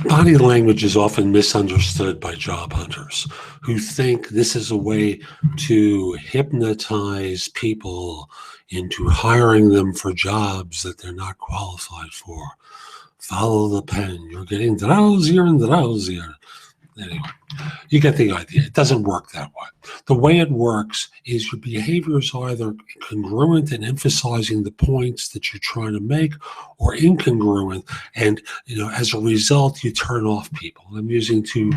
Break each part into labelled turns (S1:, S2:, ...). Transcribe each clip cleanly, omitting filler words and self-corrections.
S1: Body language is often misunderstood by job hunters who think this is a way to hypnotize people into hiring them for jobs that they're not qualified for. Follow the pen. You're getting drowsier and drowsier. Anyway, you get the idea. It doesn't work that way. The way it works is your behavior is either congruent and emphasizing the points that you're trying to make, or incongruent, and as a result, you turn off people. I'm using two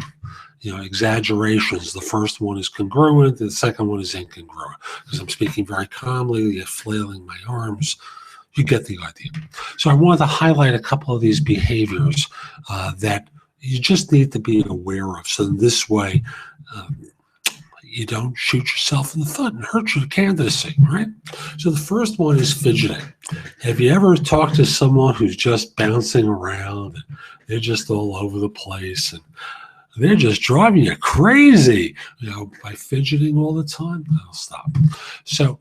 S1: exaggerations. The first one is congruent, the second one is incongruent, because I'm speaking very calmly, yet flailing my arms. You get the idea. So I wanted to highlight a couple of these behaviors that you just need to be aware of. So in this way, you don't shoot yourself in the foot and hurt your candidacy, right? So the first one is fidgeting. Have you ever talked to someone who's just bouncing around? And they're just all over the place, and they're just driving you crazy, by fidgeting all the time? I'll stop. So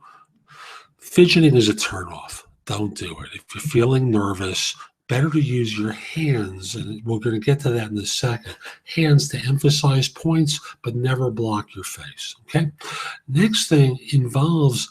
S1: fidgeting is a turnoff. Don't do it. If you're feeling nervous, better to use your hands, and we're going to get to that in a second, hands to emphasize points, but never block your face, okay? Next thing involves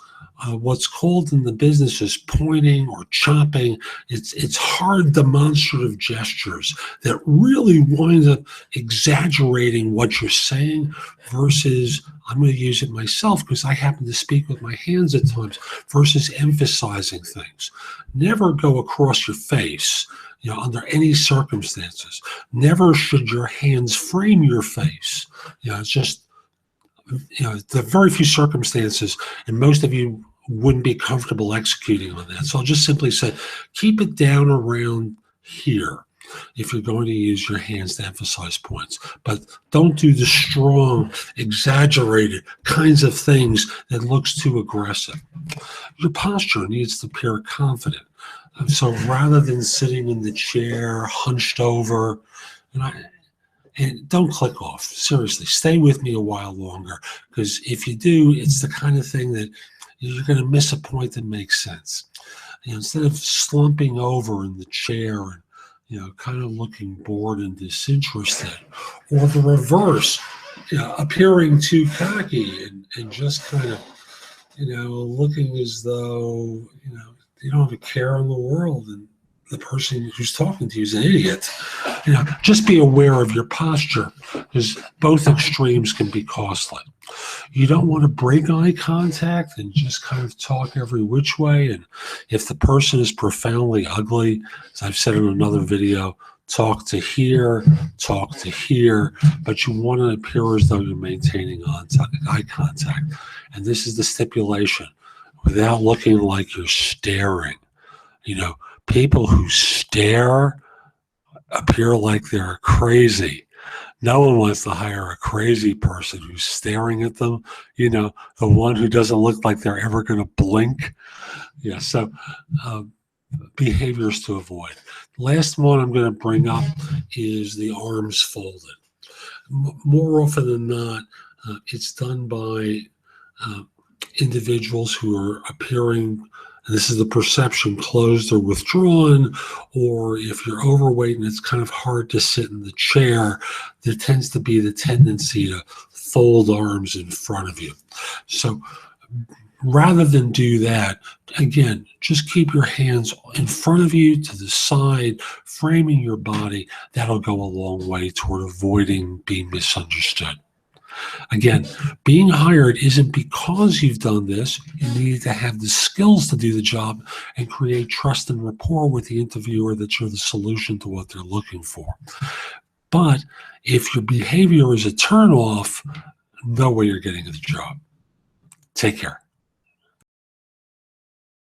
S1: what's called in the business is pointing or chopping. It's hard demonstrative gestures that really wind up exaggerating what you're saying versus, I'm going to use it myself because I happen to speak with my hands at times, versus emphasizing things. Never go across your face, under any circumstances. Never should your hands frame your face. It's just, there are very few circumstances, and most of you wouldn't be comfortable executing on that. So I'll just simply say, keep it down around here if you're going to use your hands to emphasize points. But don't do the strong, exaggerated kinds of things that looks too aggressive. Your posture needs to appear confident. So rather than sitting in the chair, hunched over, and don't click off. Seriously, stay with me a while longer, because if you do, it's the kind of thing that you're going to miss a point that makes sense. Instead of slumping over in the chair and kind of looking bored and disinterested, or the reverse, appearing too cocky and just kind of, looking as though you don't have a care in the world, and the person who's talking to you is an idiot. Just be aware of your posture, because both extremes can be costly. You don't want to break eye contact and just kind of talk every which way. And if the person is profoundly ugly, as I've said in another video, talk to here, but you want to appear as though you're maintaining eye contact. And this is the stipulation, without looking like you're staring. People who stare appear like they're crazy. No one wants to hire a crazy person who's staring at them, the one who doesn't look like they're ever going to blink. So behaviors to avoid. Last one I'm going to bring up is the arms folded. More often than not, it's done by individuals who are appearing, and this is the perception, closed or withdrawn, or if you're overweight and it's kind of hard to sit in the chair, there tends to be the tendency to fold arms in front of you. So rather than do that, again, just keep your hands in front of you, to the side, framing your body. That'll go a long way toward avoiding being misunderstood. Again, being hired isn't because you've done this. You need to have the skills to do the job and create trust and rapport with the interviewer that you're the solution to what they're looking for. But if your behavior is a turnoff, no way you're getting the job. Take care.